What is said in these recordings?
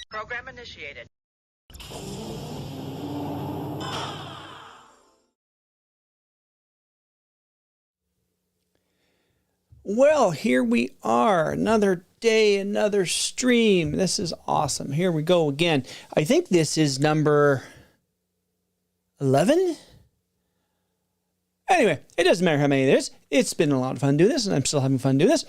Program initiated. Well, here we are, another day, another stream. This is awesome. Here we go again. I think this is number 11. Anyway, it doesn't matter how many there is. It's been a lot of fun doing this, and I'm still having fun doing this.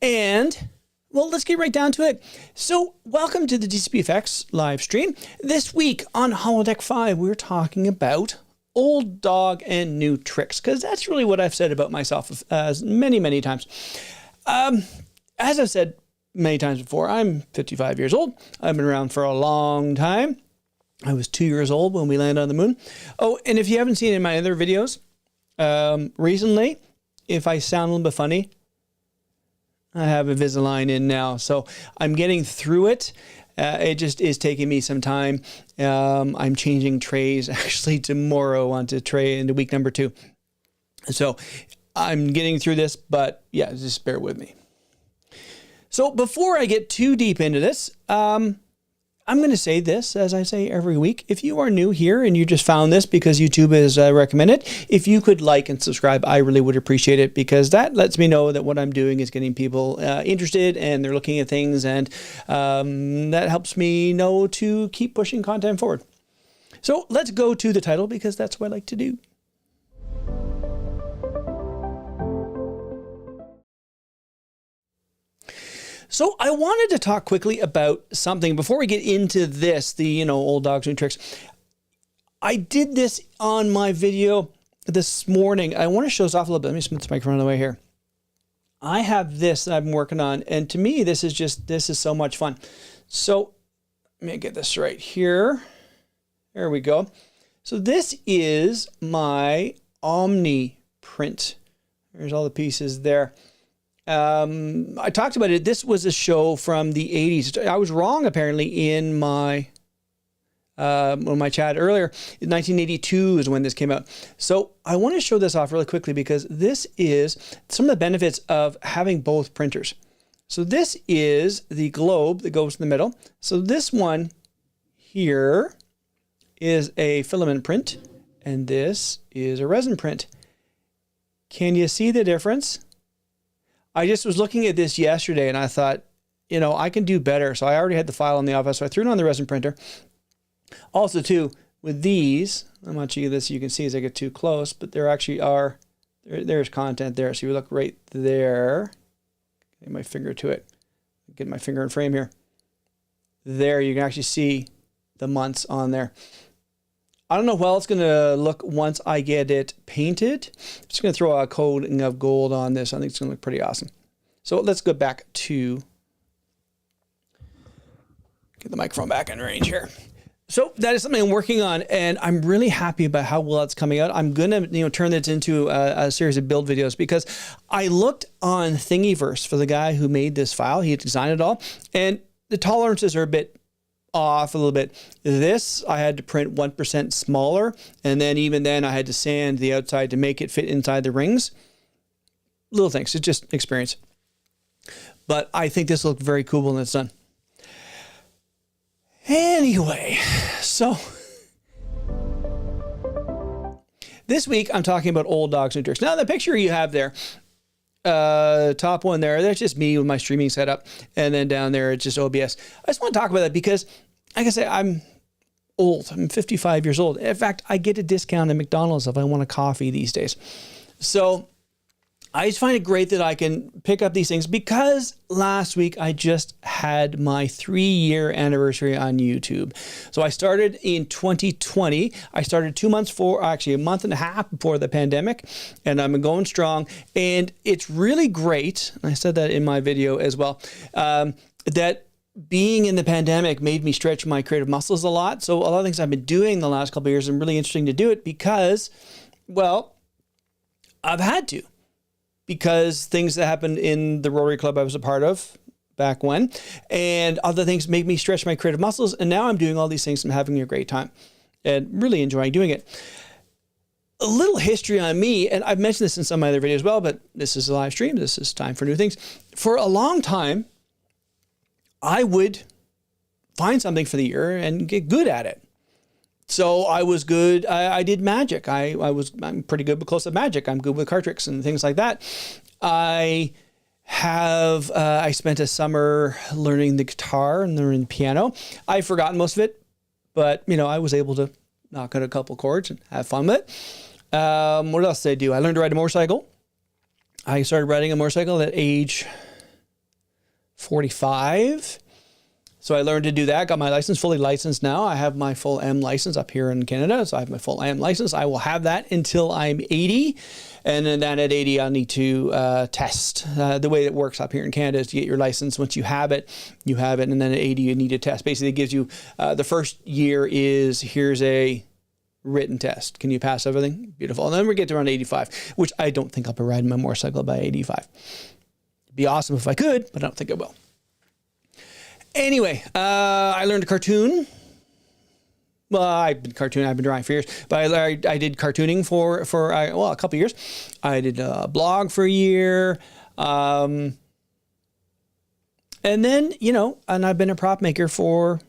And, well, let's get right down to it. So, welcome to the DCPFX live stream. This week on Holodeck 5, we're talking about old dog and new tricks, because that's really what I've said about myself many, many times. As I've said many times before, I'm 55 years old. I've been around for a long time. I was 2 years old when we landed on the moon. Oh, and if you haven't seen in my other videos recently, if I sound a little bit funny, I have Invisalign in now, so I'm getting through it. It just is taking me some time. I'm changing trays actually tomorrow onto tray into week number 2. So I'm getting through this, but yeah, just bear with me. So before I get too deep into this, I'm going to say this, as I say every week. If you are new here and you just found this because YouTube has recommended, if you could like and subscribe, I really would appreciate it, because that lets me know that what I'm doing is getting people interested and they're looking at things, and that helps me know to keep pushing content forward. So let's go to the title, because that's what I like to do. So I wanted to talk quickly about something before we get into this, the, old dogs and tricks. I did this on my video this morning. I want to show this off a little bit. Let me just move the microphone out of the way here. I have this that I've been working on, and to me, this is so much fun. So let me get this right here. There we go. So this is my Omni print. There's all the pieces there. I talked about it. This was a show from the 80s. I was wrong, apparently, in my chat earlier. 1982 is when this came out. So I want to show this off really quickly, because this is some of the benefits of having both printers. So this is the globe that goes in the middle. So this one here is a filament print, and this is a resin print. Can you see the difference? I just was looking at this yesterday and I thought, I can do better. So I already had the file in the office, so I threw it on the resin printer. Also too, with these, I'm not sure this you can see as I get too close, but there actually are, there's content there. So you look right there, get my finger to it, get my finger in frame here. There, you can actually see the months on there. I don't know how it's going to look once I get it painted. I'm just going to throw a coating of gold on this. I think it's going to look pretty awesome. So let's go back to get the microphone back in range here. So that is something I'm working on, and I'm really happy about how well it's coming out. I'm going to turn this into a series of build videos, because I looked on Thingiverse for the guy who made this file. He designed it all, and the tolerances are a bit off a little bit. This I had to print 1% smaller, and then even then I had to sand the outside to make it fit inside the rings. Little things, it's just experience. But I think this looked very cool when it's done. Anyway, so this week I'm talking about old dogs and tricks. Now the picture you have there, top one there, that's just me with my streaming setup, and then down there it's just OBS. I just want to talk about that because, like I say, I'm old. I'm 55 years old. In fact, I get a discount at McDonald's if I want a coffee these days. So I just find it great that I can pick up these things, because last week I just had my 3-year anniversary on YouTube. So I started in 2020. I started 2 months actually a month and a half before the pandemic, and I've been going strong. And it's really great, and I said that in my video as well, that being in the pandemic made me stretch my creative muscles a lot. So a lot of things I've been doing the last couple of years, I'm really interesting to do it because, well, I've had to. Because things that happened in the Rotary Club I was a part of back when, and other things make me stretch my creative muscles. And now I'm doing all these things and having a great time and really enjoying doing it. A little history on me, and I've mentioned this in some of my other videos as well, but this is a live stream. This is time for new things. For a long time, I would find something for the year and get good at it. So I was good. I did magic. I'm pretty good with close-up magic. I'm good with card tricks and things like that. I spent a summer learning the guitar and learning the piano. I've forgotten most of it, but I was able to knock out a couple chords and have fun with it. What else did I do? I learned to ride a motorcycle. I started riding a motorcycle at age 45. So I learned to do that, got my license, fully licensed now. I have my full M license up here in Canada, so I have my full M license. I will have that until I'm 80, and then at 80, I'll need to test. The way it works up here in Canada is to get your license. Once you have it, and then at 80, you need to test. Basically, it gives you, the first year is, here's a written test. Can you pass everything? Beautiful. And then we get to around 85, which I don't think I'll be riding my motorcycle by 85. It'd be awesome if I could, but I don't think I will. Anyway, I learned to cartoon. Well, I've been drawing for years, but I did cartooning for a couple of years. I did a blog for a year. And then, and I've been a prop maker for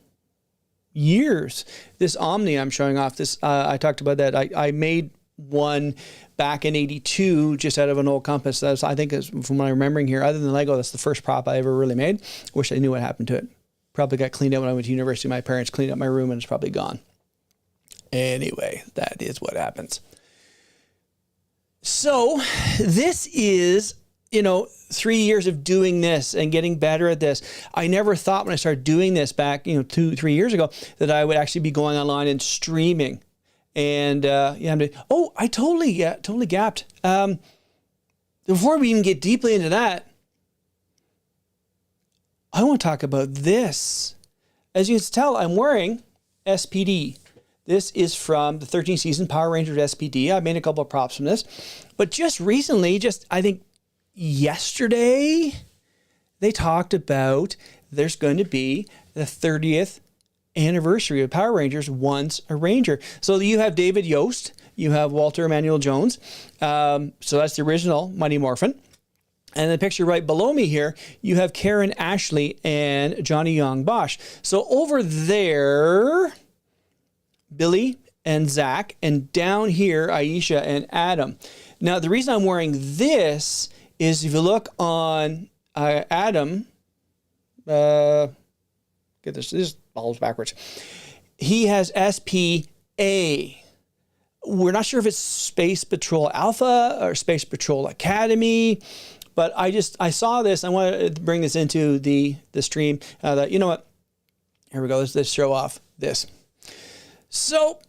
years. This Omni I'm showing off, I talked about that. I made one back in 82 just out of an old compass. That's, I think, from what I'm remembering here, other than Lego, that's the first prop I ever really made. Wish I knew what happened to it. Probably got cleaned out when I went to university. My parents cleaned up my room and it's probably gone. Anyway, that is what happens. So this is, 3 years of doing this and getting better at this. I never thought when I started doing this back, 2-3 years ago, that I would actually be going online and streaming. And I totally gapped. Before we even get deeply into that, I want to talk about this. As you can tell, I'm wearing SPD. This is from the 13th season Power Rangers SPD. I made a couple of props from this. But just recently, I think yesterday, they talked about there's going to be the 30th anniversary of Power Rangers Once a Ranger. So you have David Yost, you have Walter Emmanuel Jones. So that's the original Mighty Morphin. And the picture right below me here, you have Karen Ashley and Johnny Young Bosch. So over there, Billy and Zach, and down here, Aisha and Adam. Now, the reason I'm wearing this is if you look on Adam, get this follows backwards. He has SPA. We're not sure if it's Space Patrol Alpha or Space Patrol Academy, but I saw this. I wanted to bring this into the stream. You know what? Here we go. Let's show off this. So,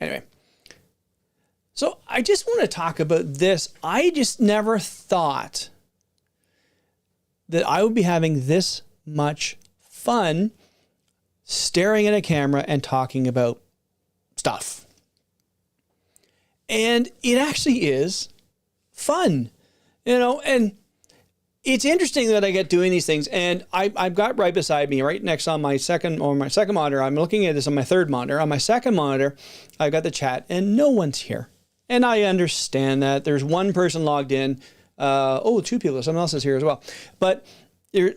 anyway. So I just want to talk about this. I just never thought that I would be having this much fun staring at a camera and talking about stuff. And it actually is fun, and it's interesting that I get doing these things. And I've got right beside me, right next on my second monitor, I'm looking at this on my third monitor. On my second monitor, I've got the chat and no one's here. And I understand that there's one person logged in. Two people, someone else is here as well. But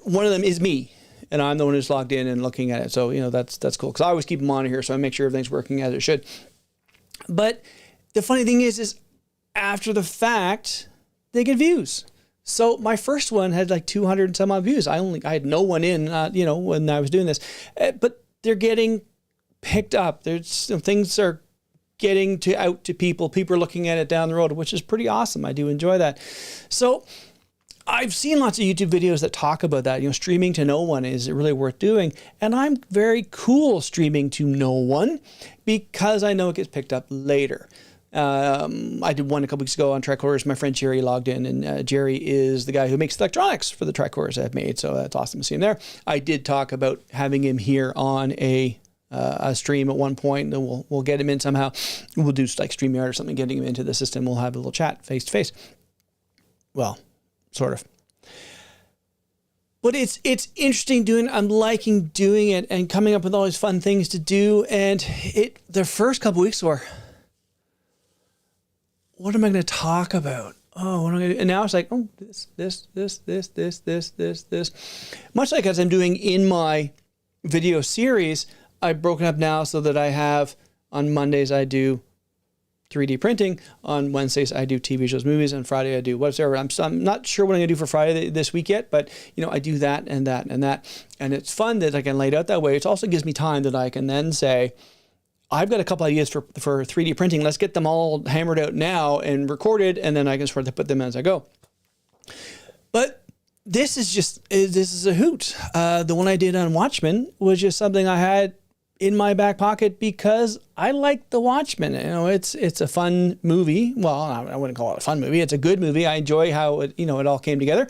one of them is me. And I'm the one who's logged in and looking at it. So, that's cool. Because I always keep them on here, so I make sure everything's working as it should. But the funny thing is after the fact, they get views. So my first one had like 200 and some odd views. I had no one in, when I was doing this. But they're getting picked up. There's things are getting out to people. People are looking at it down the road, which is pretty awesome. I do enjoy that. So I've seen lots of YouTube videos that talk about that. Streaming to no one is really worth doing. And I'm very cool streaming to no one because I know it gets picked up later. I did one a couple weeks ago on tricorders. My friend Jerry logged in, and Jerry is the guy who makes the electronics for the tricorders I've made. So that's awesome to see him there. I did talk about having him here on a stream at one point, and we'll get him in somehow. We'll do like StreamYard or something, getting him into the system. We'll have a little chat face to face. Well, sort of. But it's interesting I'm liking doing it and coming up with all these fun things to do. And the first couple weeks were, what am I going to talk about? oh, what am I gonna do? And now it's like, oh, this. Much like as I'm doing in my video series, I've broken up now so that I have, on Mondays I do 3D printing, on Wednesdays I do TV shows, movies, and Friday I do whatever. I'm not sure what I'm gonna do for Friday this week yet, but I do that and that and that. And it's fun that I can lay it out that way. It also gives me time that I can then say, I've got a couple ideas for 3D printing. Let's get them all hammered out now and recorded, and then I can sort of put them as I go. But this is a hoot. The one I did on Watchmen was just something I had in my back pocket because I like The Watchmen. It's a fun movie. Well, I wouldn't call it a fun movie. It's a good movie. I enjoy how it all came together,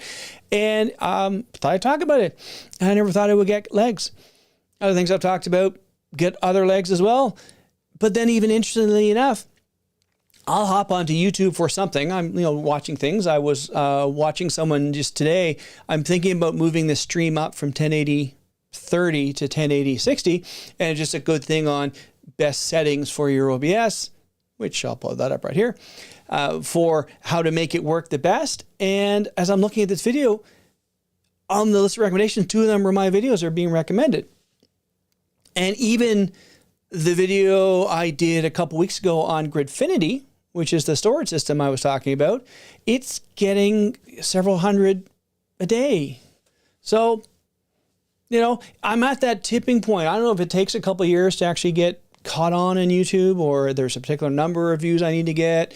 and thought I'd talk about it. I never thought it would get legs. Other things I've talked about get other legs as well. But then, even interestingly enough, I'll hop onto YouTube for something. I'm watching things. I was watching someone just today. I'm thinking about moving the stream up from 1080 30 to 1080 60, and it's just a good thing on best settings for your OBS, which I'll pull that up right here, for how to make it work the best. And as I'm looking at this video, on the list of recommendations, 2 of them were my videos are being recommended. And even the video I did a couple weeks ago on Gridfinity, which is the storage system I was talking about, it's getting several hundred a day. So, I'm at that tipping point. I don't know if it takes a couple of years to actually get caught on YouTube, or there's a particular number of views I need to get.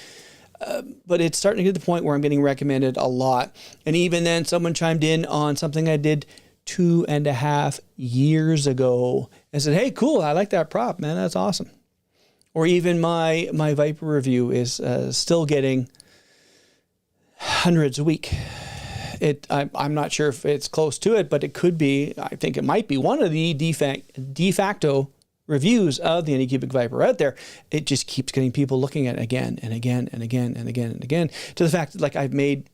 But it's starting to get to the point where I'm getting recommended a lot. And even then, someone chimed in on something I did 2.5 years ago and said, hey, cool, I like that prop, man, that's awesome. Or even my Viper review is still getting hundreds a week. I'm not sure if it's close to it, but it could be. I think it might be one of the de facto reviews of the Anycubic Viper out there. It just keeps getting people looking at it again and again and again and again and again, to the fact that I've made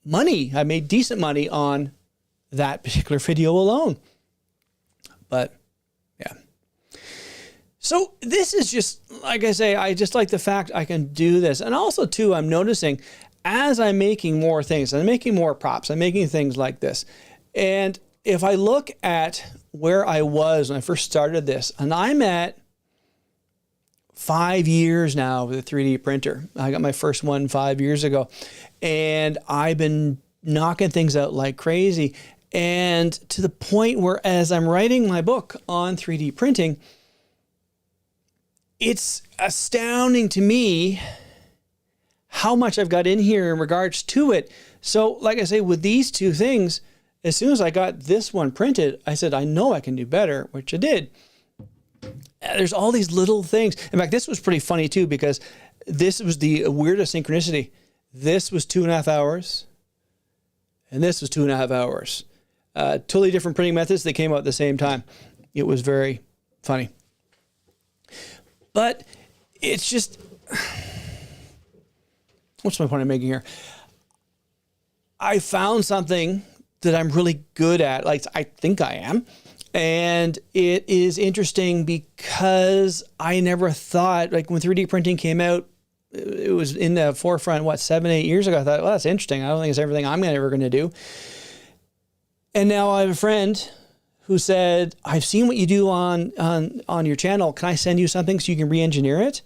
money. I made decent money on that particular video alone. But yeah. So this is just, like I say, I just like the fact I can do this. And also too, I'm noticing as I'm making more things, I'm making more props, I'm making things like this. And if I look at where I was when I first started this, and I'm at 5 years now with a 3D printer. I got my first one 5 years ago, and I've been knocking things out like crazy. And to the point where, as I'm writing my book on 3D printing, it's astounding to me how much I've got in here in regards to it. So like I say, with these 2 things, as soon as I got this one printed, I said, I know I can do better, which I did. There's all these little things. In fact, this was pretty funny too, because this was the weirdest synchronicity. This was 2.5 hours, and this was 2.5 hours. Totally different printing methods. They came out at the same time. It was very funny. But it's just, what's my point I'm making here? I found something that I'm really good at. Like, I think I am. And it is interesting because I never thought, like when 3D printing came out, it was in the forefront, 7, 8 years ago. I thought, well, that's interesting. I don't think it's everything I'm ever going to do. And now I have a friend who said, I've seen what you do on your channel. Can I send you something so you can re-engineer it?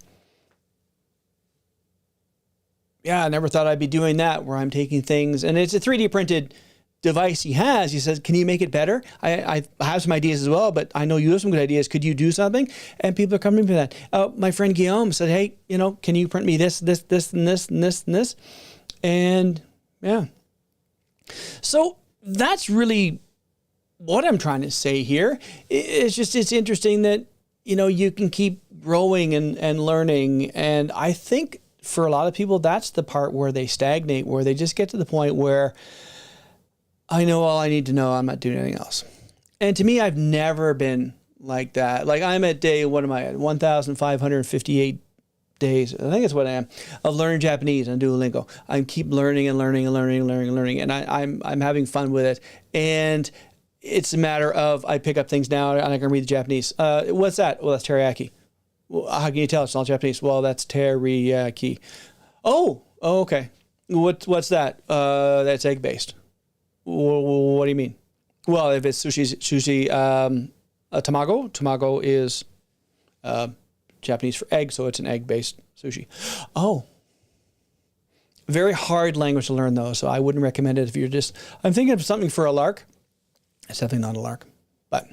Yeah, I never thought I'd be doing that, where I'm taking things, and it's a 3D printed device he has. He says, can you make it better? I have some ideas as well, but I know you have some good ideas. Could you do something? And people are coming to that. My friend Guillaume said, hey, can you print me this, and this, and this, and this, and this? And yeah. So that's really what I'm trying to say here. It's interesting that, you can keep growing and learning. And I think for a lot of people, that's the part where they stagnate, where they just get to the point where I know all I need to know. I'm not doing anything else. And to me, I've never been like that. Like, I'm at day, what am I at? 1,558 days. I think that's what I am, of learning Japanese on Duolingo. I keep learning and learning and learning and learning and learning. And I'm having fun with it. And it's a matter of, I pick up things now and I can read the Japanese. What's that? Well, that's teriyaki. Well, how can you tell it's not Japanese? Well, that's teriyaki. Oh, okay. What's that? That's egg based. What do you mean? Well, if it's sushi, tamago. Tamago is Japanese for egg, so it's an egg based sushi. Oh. Very hard language to learn, though, so I wouldn't recommend it if you're just... I'm thinking of something for a lark. It's definitely not a lark. But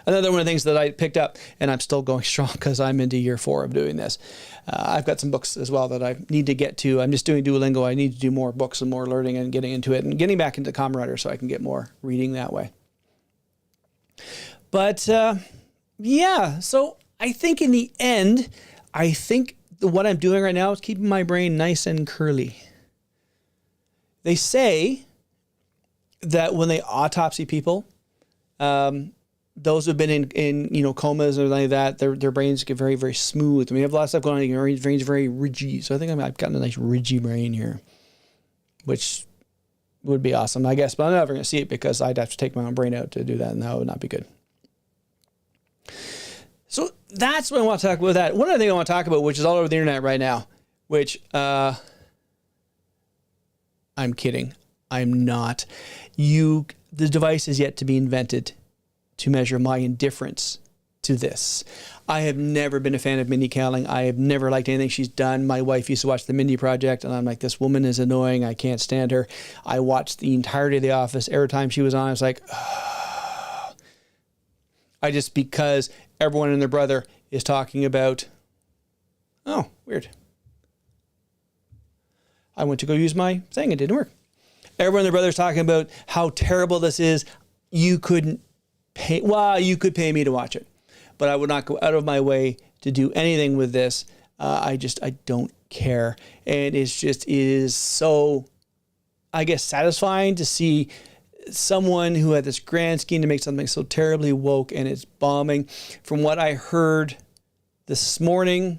another one of the things that I picked up, and I'm still going strong because I'm into year 4 of doing this. I've got some books as well that I need to get to. I'm just doing Duolingo. I need to do more books and more learning and getting into it and getting back into Common Writer so I can get more reading that way. But, yeah, so I think in the end, what I'm doing right now is keeping my brain nice and curly. They say that when they autopsy people, those who've been in comas or like that, their brains get very, very smooth. I mean, we have a lot of stuff going on. Your brain's very ridgy. So I think I've gotten a nice ridgy brain here, which would be awesome, I guess. But I'm never going to see it because I'd have to take my own brain out to do that, and that would not be good. So that's what I want to talk about. That one other thing I want to talk about, which is all over the internet right now, which I'm kidding. I'm not. The device is yet to be invented to measure my indifference to this. I have never been a fan of Mindy Kaling. I have never liked anything she's done. My wife used to watch The Mindy Project, and I'm like, this woman is annoying. I can't stand her. I watched the entirety of The Office. Every time she was on, I was like, oh. Because everyone and their brother is talking about, oh, weird. I went to go use my thing. It didn't work. Everyone and their brother's talking about how terrible this is. You couldn't pay. Well, you could pay me to watch it, but I would not go out of my way to do anything with this. I don't care. And it is so, I guess, satisfying to see someone who had this grand scheme to make something so terribly woke and it's bombing. From what I heard this morning,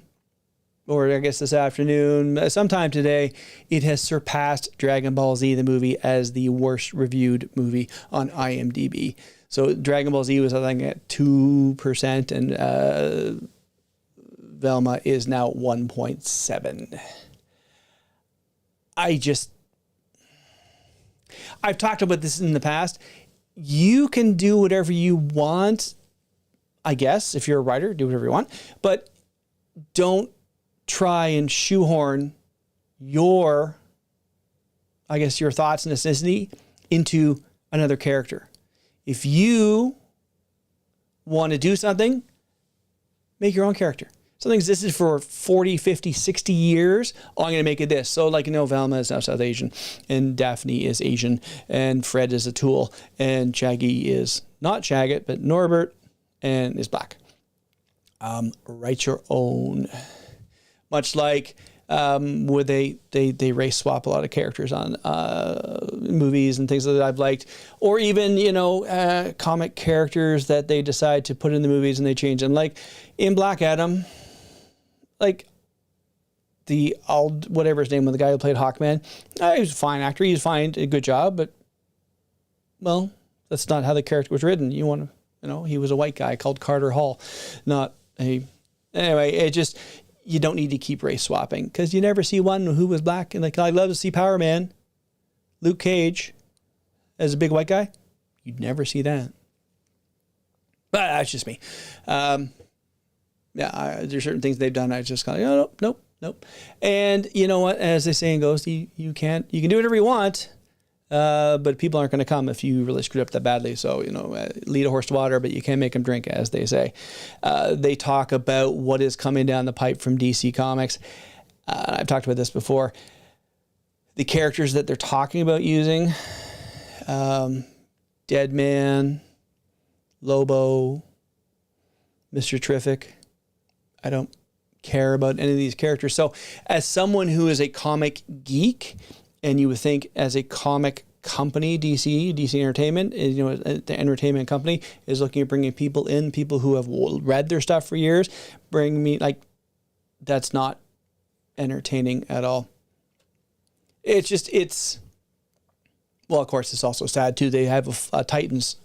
or I guess this afternoon, sometime today, it has surpassed Dragon Ball Z, the movie, as the worst reviewed movie on IMDb. So Dragon Ball Z was, I think, at 2%, and Velma is now 1.7. I've talked about this in the past. You can do whatever you want, I guess. If you're a writer, do whatever you want. But don't try and shoehorn your thoughts and necessity into another character. If you want to do something, make your own character. Something existed for 40, 50, 60 years. Oh, I'm going to make it this. So, Velma is now South Asian, and Daphne is Asian, and Fred is a tool, and Shaggy is not Shagget, but Norbert, and is black. Write your own. Much like where they race swap a lot of characters on movies and things that I've liked, or even comic characters that they decide to put in the movies and they change them. Like in Black Adam, whatever his name was, the guy who played Hawkman, he was a fine actor. He was fine, a good job, but well, that's not how the character was written. He was a white guy called Carter Hall, anyway. It just. You don't need to keep race swapping because you never see one who was black. And I'd love to see Power Man, Luke Cage, as a big white guy. You'd never see that. But that's just me. There's certain things they've done. I just kind of nope. And you know what? As the saying goes, you can do whatever you want, but people aren't going to come if you really screwed up that badly. So, lead a horse to water, but you can't make them drink, as they say. They talk about what is coming down the pipe from DC Comics. I've talked about this before. The characters that they're talking about using, Deadman, Lobo, Mr. Terrific. I don't care about any of these characters. So as someone who is a comic geek, and you would think as a comic company, DC Entertainment, the entertainment company is looking at bringing people who have read their stuff for years, that's not entertaining at all. Of course, it's also sad too. They have a Titans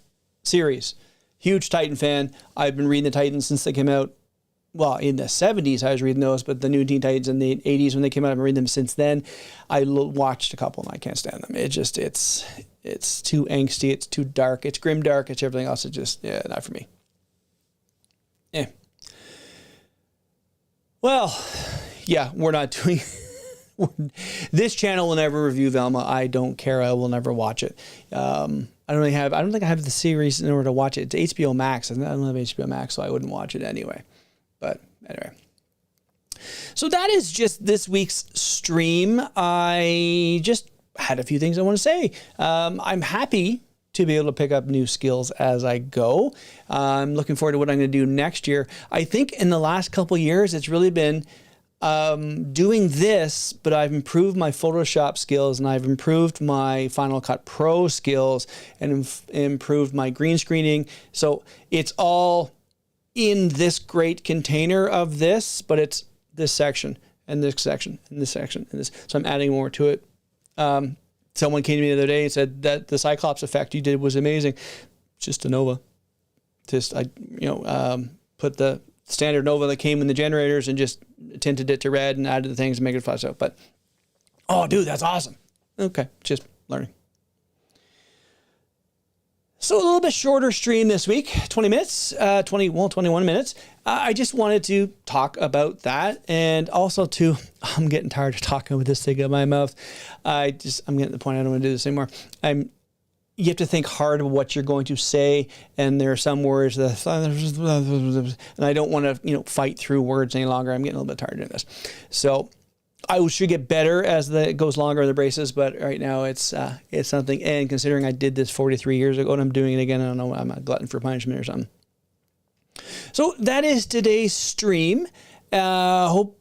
series. Huge Titan fan. I've been reading the Titans since they came out well, in the 70s, I was reading those, but the new Teen Titans in the 80s when they came out, I've been reading them since then. I watched a couple and I can't stand them. It's too angsty. It's too dark. It's grimdark. It's everything else. It's just, yeah, not for me. Yeah. Well, yeah, we're not doing... This channel will never review Velma. I don't care. I will never watch it. I don't think I have the series in order to watch it. It's HBO Max. I don't have HBO Max, so I wouldn't watch it anyway. But anyway. So that is just this week's stream. I just had a few things I want to say. I'm happy to be able to pick up new skills as I go. I'm looking forward to what I'm going to do next year. I think in the last couple of years, it's really been doing this, but I've improved my Photoshop skills and I've improved my Final Cut Pro skills and improved my green screening. So it's all in this great container of this, but it's this section and this section and this section and this. So I'm adding more to it. Someone came to me the other day and said that the Cyclops effect you did was amazing. Just a Nova. Put the standard Nova that came in the generators and just tinted it to red and added the things to make it flash out. But, oh, dude, that's awesome. Okay, just learning. So a little bit shorter stream this week, 21 minutes. I just wanted to talk about that. And also I'm getting tired of talking with this thing in my mouth. I'm getting to the point I don't want to do this anymore. You have to think hard of what you're going to say, and there are some words that, and I don't want to, fight through words any longer. I'm getting a little bit tired of doing this. So I should get better as it goes longer in the braces, but right now it's something. And considering I did this 43 years ago and I'm doing it again, I don't know, I'm a glutton for punishment or something. So that is today's stream. Hope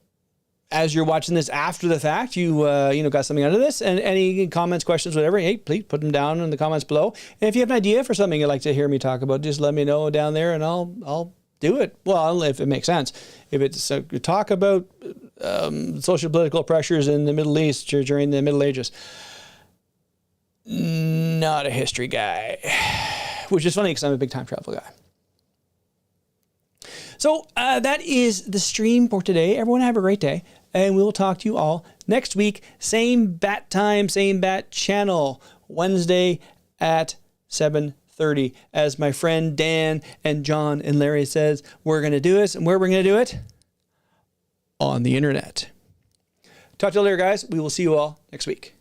as you're watching this after the fact, you got something out of this, and any comments, questions, whatever, hey, please put them down in the comments below. And if you have an idea for something you'd like to hear me talk about, just let me know down there and I'll do it. Well, if it makes sense. If it's talk about social political pressures in the Middle East during the Middle Ages, not a history guy, which is funny because I'm a big time travel guy. So that is the stream for today. Everyone have a great day, and we will talk to you all next week. Same bat time, same bat channel, Wednesday at 7:30. As my friend Dan and John and Larry says, we're going to do this, and where we're going to do it? On the internet. Talk to you later, guys. We will see you all next week.